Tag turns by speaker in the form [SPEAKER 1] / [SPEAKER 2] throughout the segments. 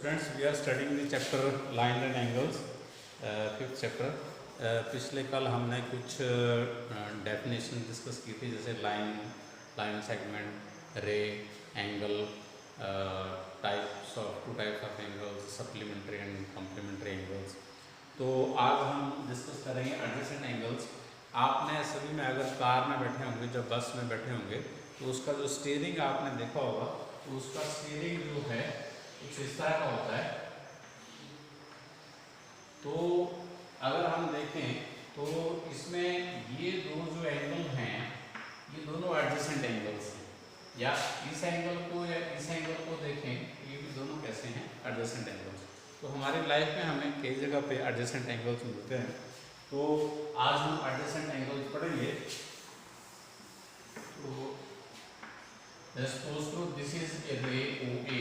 [SPEAKER 1] Friends, we are studying the chapter line and angles, fifth chapter. पिछले कल हमने कुछ डेफिनेशन डिस्कस की थी, जैसे line segment, ray, angle, types of two types of angles, supplementary and complementary angles. तो आज हम डिस्कस करेंगे एडजेसेंट एंगल्स। आपने सभी में अगर कार में बैठे होंगे, जब बस में बैठे होंगे, तो उसका जो स्टीयरिंग आपने देखा होगा, तो उसका स्टीयरिंग जो है कुछ इस तरह का होता है। तो अगर हम देखें तो इसमें ये दो जो एंगल हैं, ये दोनों एडजेसेंट एंगल्स हैं। या इस एंगल को या इस एंगल को देखें, ये भी दोनों कैसे हैं, एडजेसेंट एंगल्स। तो हमारी लाइफ में हमें कई जगह पे एडजेसेंट एंगल्स मिलते हैं। तो आज हम एडजेसेंट एंगल्स पढ़ेंगे। तो suppose to this is a ray OA,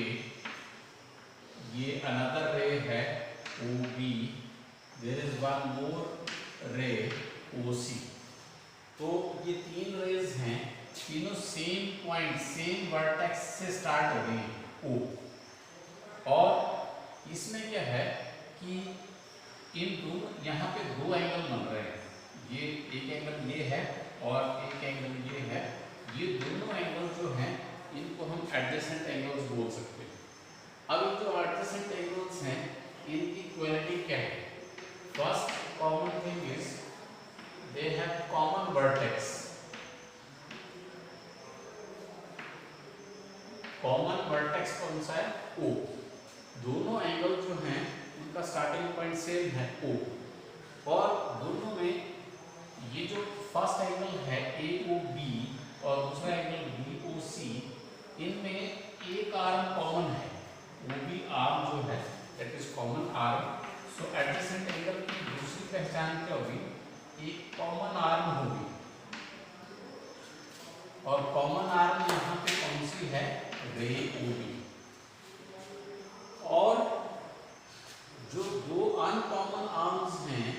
[SPEAKER 1] ये अनदर रे है OB, there is one more ray OC। तो ये तीन रेज हैं, तीनों सेम पॉइंट, सेम वर्टेक्स से स्टार्ट हो रही है O। और इसमें क्या है कि इन दो यहाँ पे दो एंगल बन रहे हैं, ये एक एंगल ये है और एक एंगल ये है। ये दोनों एंगल जो हैं इनको हम एडजेसेंट एंगल्स बोल सकते हैं। अब ये जो एडजेसेंट एंगल्स हैं, इनकी क्वालिटी क्या है? First common thing is they have common vertex. Common vertex कौन सा है? O। दोनों एंगल जो हैं उनका स्टार्टिंग पॉइंट सेम है O। और दोनों में ये जो फर्स्ट एंगल है AOB और दूसरा एंगल BOC, इनमें एक आर्म कॉमन है, वो भी आर्म जो है that is common arm. So adjacent angle की दूसरी पहचान क्या होगी? एक कॉमन आर्म होगी। और कॉमन आर्म यहाँ पे कौन सी है? रे OB। और जो दो अनकॉमन आर्म्स हैं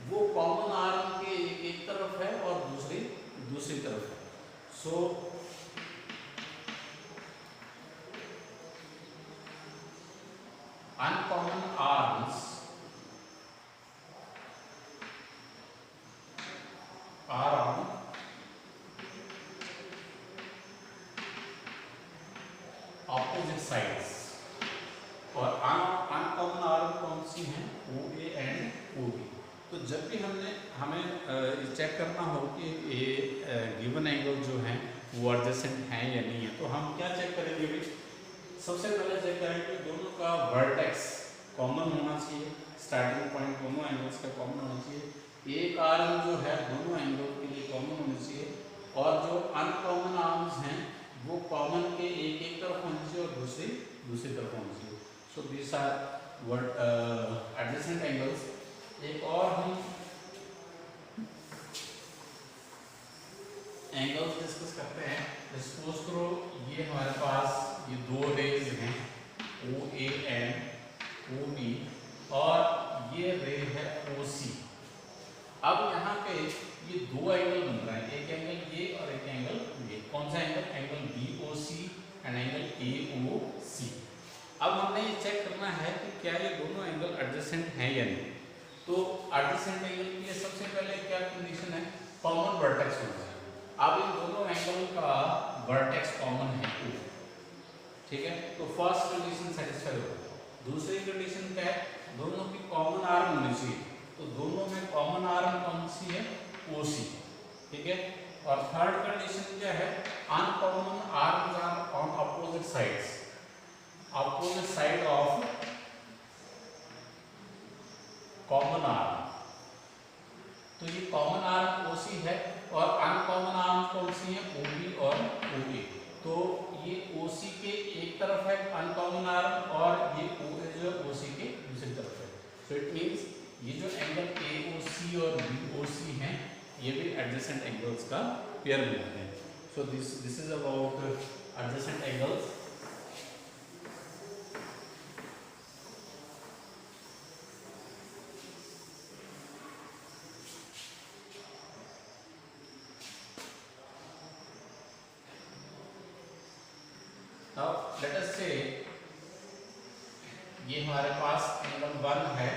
[SPEAKER 1] वो कॉमन आर्म के एक तरफ है और दूसरी तरफ है। सो uncommon arms are on opposite sides। और uncommon arm कौन सी हैं? OA and OB। तो जब भी हमें चेक करना हो कि ये गिवन एंगल जो हैं वो एडजेसेंट हैं या नहीं है, तो हम क्या चेक करेंगे भाई? सबसे पहले चेक करेंगे कि दोनों का वर्टेक्स कॉमन होना चाहिए, स्टार्टिंग पॉइंट दोनों एंगल्स का कॉमन होना चाहिए, एक आर्म जो है दोनों एंगल के लिए कॉमन होनी चाहिए, और जो अनकॉमन आर्म्स हैं वो कॉमन के एक तरफ होनी चाहिए और दूसरी तरफ होनी चाहिए। So this are adjacent angles. एक और हम एंगल्स डिस्कस करते हैं। सपोज करो ये हमारे पास ये दो रेज हैं OA and OB, और ये रे है OC। अब यहाँ पे ये दो एंगल बन रहे हैं, एक एंगल ये और एक एंगल ये। कौन सा angle? Angle BOC and angle AOC। अब हमने ये चेक करना है कि क्या ये दोनों एंगल एडजेसेंट हैं या नहीं। तो एडजेसेंट एंगल के लिए सबसे पहले क्या कंडीशन है? कॉमन वर्टेक्स होना चाहिए। अब इन दोनों एंगल का वर्टेक्स कॉमन है O, ठीक है? तो फर्स्ट कंडीशन सेटिस्फाई हो गई। दूसरी कंडीशन क्या है? दोनों की कॉमन आर्म होनी चाहिए। तो दोनों में कॉमन आर्म कौन सी है? OC, ठीक है? और थर्ड कंडीशन क्या है? Uncommon arms are on opposite sides, opposite side of common arm. तो ये कॉमन आर्म OC है और अनकॉमन आर्म कौन सी है? OB और OA। तो ये OC के एक तरफ है अनकॉमन आर्म और ये OA जो OC के दूसरी तरफ है। सो इट मींस ये जो एंगल AOC और BOC हैं ये भी एडजेसेंट एंगल्स का पेयर बनाते हैं। So this is about adjacent angles. Now let us say ये हमारे पास एंगल 1 है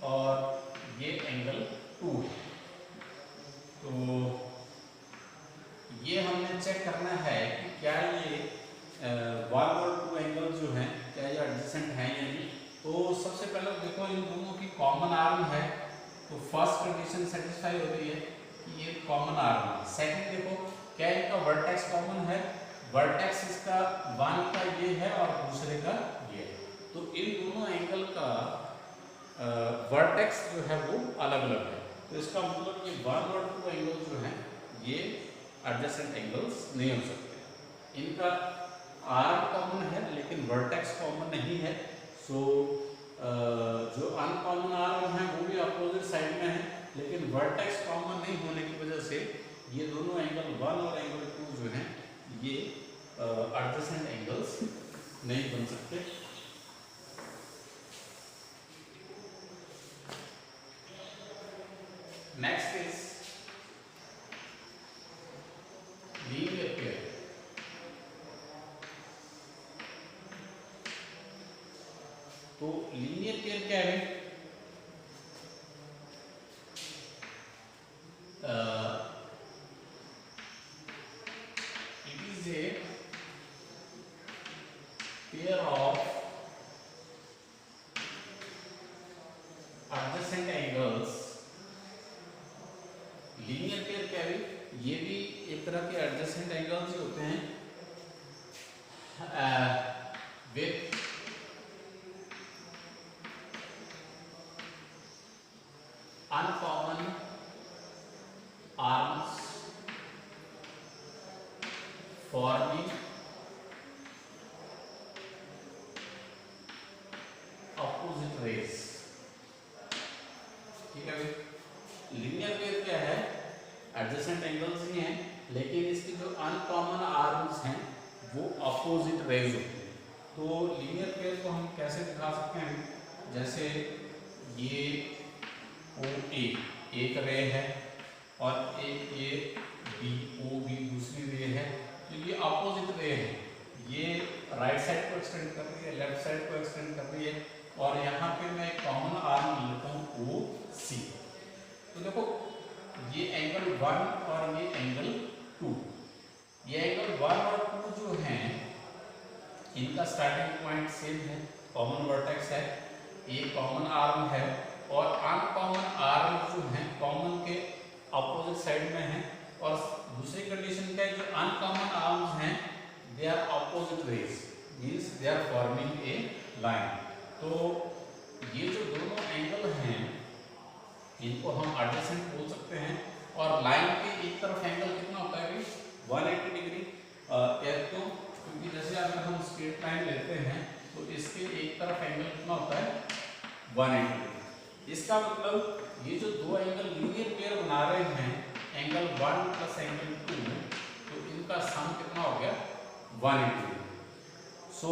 [SPEAKER 1] और ये एंगल 2 है। तो ये हमने चेक करना है कि क्या ये 1 और 2 एंगल जो हैं क्या ये एडजेसेंट हैं या नहीं। तो सबसे पहले देखो इन दोनों की कॉमन आर्म है, तो फर्स्ट कंडीशन सेटिस्फाई हो रही है कि ये कॉमन आर्म है। सेकंड देखो क्या इनका वर्टेक्स कॉमन है, वर्टेक्स इसका 1 का ये है और दूसरे का ये है। तो इन दोनों एंगल का वर्टेक्स जो है वो अलग अलग है। तो इसका मतलब ये 1 और 2 एंगल जो हैं ये एडजेसेंट एंगल्स नहीं हो सकते। इनका आर्म कॉमन है लेकिन वर्टेक्स कॉमन नहीं है। सो जो अनकॉमन आर्म है वो भी अपोजिट साइड में है, लेकिन वर्टेक्स कॉमन नहीं होने की वजह से ये दोनों एंगल 1 और एंगल 2 जो हैं ये एडजेसेंट एंगल्स नहीं बन सकते। Next is linear pair. तो लीनियर पेयर क्या है? It is a pair of adjacent angles. Linear pair क्या है? ये भी एक तरह के एडजेसेंट एंगल्स ही होते हैं with uncommon arms forming opposite rays। ठीक है भाई, लीनियर पेयर क्या है? एडजेसेंट एंगल्स ही हैं लेकिन इसकी जो अनकॉमन आर्म्स हैं वो अपोजिट रेज होती हैं। तो लीनियर पेयर को हम कैसे दिखा सकते हैं? जैसे ये OA एक रे है और एक ये BOB दूसरी रे है, तो ये अपोजिट रे है। ये राइट साइड को एक्सटेंड कर रही है, लेफ्ट साइड को एक्सटेंड कर रही है और यहाँ पे मैं एक कॉमन आर्म लेता हूँ OC। तो देखो ये एंगल 1 और ये एंगल 2, ये एंगल 1 और 2 जो हैं इनका स्टार्टिंग पॉइंट सेम है, कॉमन वर्टेक्स है, एक कॉमन आर्म है और अनकॉमन आर्म जो हैं कॉमन के अपोजिट साइड में है। और दूसरी कंडीशन क्या है? जो अनकॉमन आर्म्स हैं they are opposite rays, means they are forming a line. तो ये जो दोनों एंगल हैं इनको हम एडजेसेंट बोल सकते हैं। और लाइन के एक तरफ एंगल कितना होता है? 180 डिग्री। क्यों? क्योंकि जैसे अगर हम स्ट्रेट लाइन लेते हैं तो इसके एक तरफ एंगल कितना होता है? 180 डिग्री। इसका मतलब ये जो दो एंगल लीनियर पेयर बना रहे हैं एंगल 1 प्लस एंगल 2, तो इनका सम कितना हो गया? 180 डिग्री। सो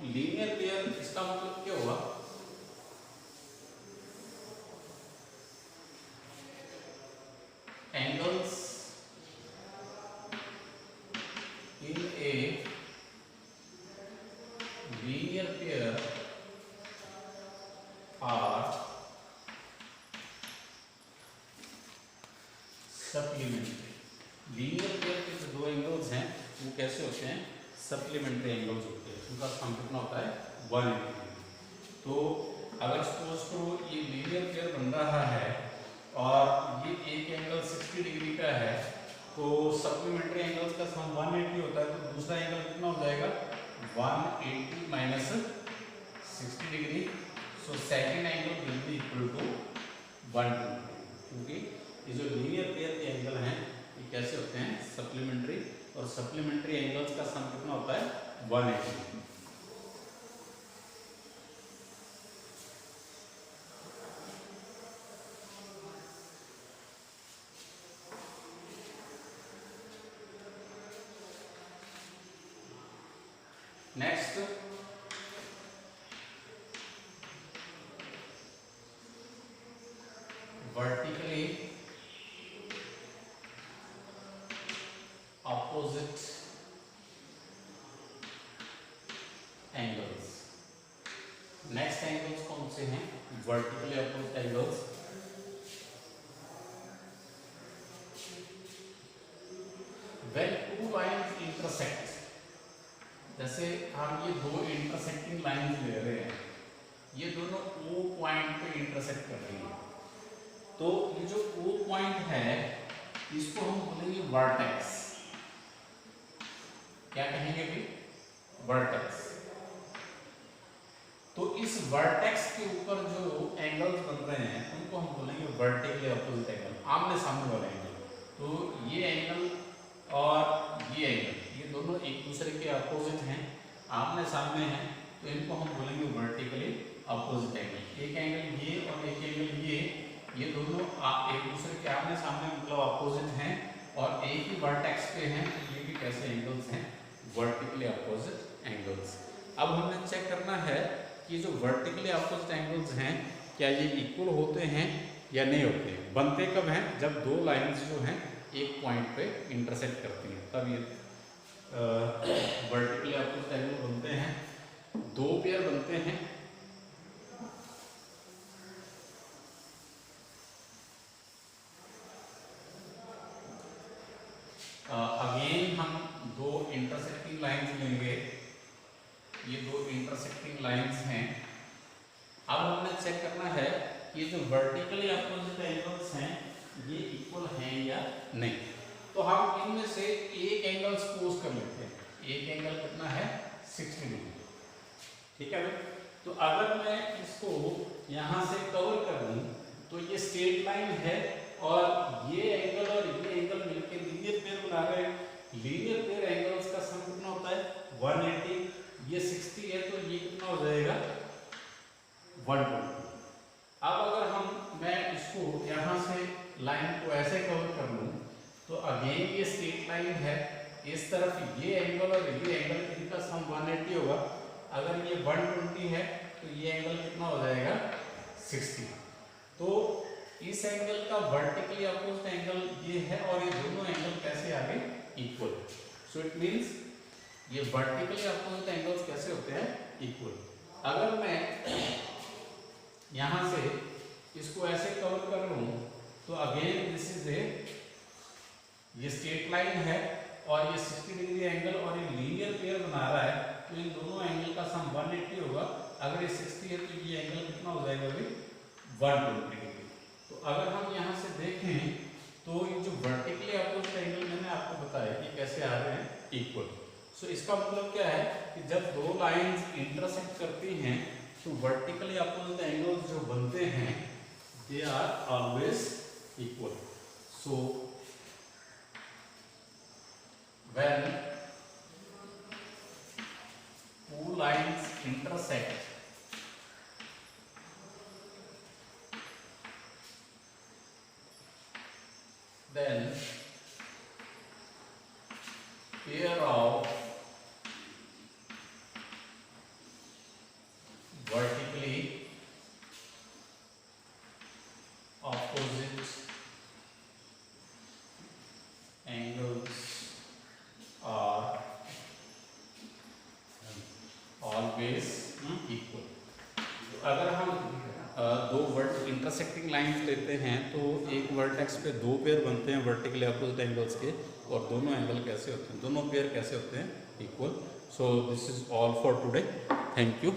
[SPEAKER 1] लीनियर पेयर इसका मतलब क्या हुआ? angles in a linear pair are supplementary। Linear pair के जो दो एंगल्स हैं वो कैसे होते हैं? सप्लीमेंट्री एंगल्स होते हैं। उनका सम कितना होता है? 180 डिग्री। तो अगर सपोज करो ये लीनियर पेयर बन रहा है और ये एक एंगल 60 डिग्री का है, तो सप्लीमेंट्री एंगल्स का सम 180 होता है, तो दूसरा एंगल कितना हो जाएगा? 180 minus 60 degree. So second angle will be equal to 120, क्योंकि ये जो लीनियर पेयर के एंगल हैं ये कैसे होते हैं? सप्लीमेंट्री। और सप्लीमेंट्री एंगल्स का सम कितना होता है? 180। Next vertically opposite angles. Next angles कौन से हैं? Vertically opposite angles. When two lines intersect, जैसे हम ये दो इंटरसेक्टिंग लाइंस ले रहे हैं, ये दोनों O पॉइंट पे इंटरसेक्ट कर रही हैं, तो ये जो O पॉइंट है इसको हम बोलेंगे वर्टेक्स। क्या कहेंगे भी? वर्टेक्स। तो इस वर्टेक्स के ऊपर जो एंगल्स बन रहे हैं उनको हम बोलेंगे वर्टिकली अपोजिट एंगल, आमने सामने वाले एंगल। तो ये एंगल और ये एंगल, ये दोनों एक दूसरे के अपोजिट हैं, आमने सामने हैं, तो इनको हम बोलेंगे वर्टिकली अपोजिट एंगल। एक एंगल ये और एक एंगल ये दोनों एक दूसरे के आमने सामने मतलब अपोजिट हैं और एक ही वर्टेक्स पे हैं, तो ये भी कैसे एंगल्स हैं? Vertically opposite angles. अब हमें चेक करना है कि जो वर्टिकली अपोजिट एंगल्स हैं क्या ये इक्वल होते हैं या नहीं होते हैं। बनते कब हैं? जब दो लाइंस जो हैं एक पॉइंट पे इंटरसेक्ट करती हैं, तब ये वर्टिकली अपोजिट एंगल बनते हैं। दो पेयर बनते हैं, अगेन हम दो इंटरसेक्टिंग लाइंस लेंगे, ये दो इंटरसेक्टिंग लाइंस हैं। अब हमें चेक करना है कि ये जो वर्टिकली अपोजिट एंगल्स हैं ये इक्वल हैं या नहीं। तो हम इनमें से एक एंगल सपोज कर लेते हैं। एक एंगल कितना है? 60 डिग्री। ठीक है भाई। तो अगर मैं इसको यहाँ से कवर कर दूँ तो ये स्ट्रेट लाइन है और ये एंगल और ये एंगल मिलकर लीनियर पेयर बना रहे हैं। लीनियर पेयर एंगल्स का सम कितना होता है? 180। ये 60 है तो ये कितना हो जाएगा? 120। अब अगर मैं इसको यहाँ से लाइन को ऐसे कवर कर लूँ तो अगेन ये स्ट्रेट लाइन है, इस तरफ ये एंगल और ये एंगल इनका सम 180 होगा। अगर ये 120 है तो ये एंगल कितना हो जाएगा? 60। तो इस एंगल का वर्टिकली अपोजिट एंगल ये है और ये दोनों एंगल कैसे आ गए? इक्वल। सो इट मींस ये वर्टिकली अपोजिट एंगल्स कैसे होते हैं? इक्वल। अगर मैं यहाँ से इसको ऐसे कवर कर लूँ तो अगेन दिस इज ये स्ट्रेट लाइन है और ये 60 डिग्री एंगल और ये लीनियर पेयर बना रहा है, तो इन दोनों एंगल का सम 180 होगा। अगर ये 60 है तो ये एंगल कितना हो जाएगा अभी? 120 डिग्री। तो अगर हम यहाँ से देखें तो ये जो वर्टिकली अपोजिट एंगल मैंने आपको बताया कि कैसे आ रहे हैं? इक्वल। सो इसका मतलब क्या है कि जब दो लाइंस इंटरसेक्ट करती हैं तो वर्टिकली अपोजिट एंगल्स जो बनते हैं they are always equal. So when two lines intersect, then pair of vertically opposite angles are always equal। अगर हम दो इंटरसेक्टिंग लाइंस लेते हैं तो एक वर्टेक्स पे दो पेयर बनते हैं वर्टिकली अपोजिट एंगल्स के, और दोनों एंगल कैसे होते हैं? दोनों पेयर कैसे होते हैं? Equal. So this is all for today. Thank you.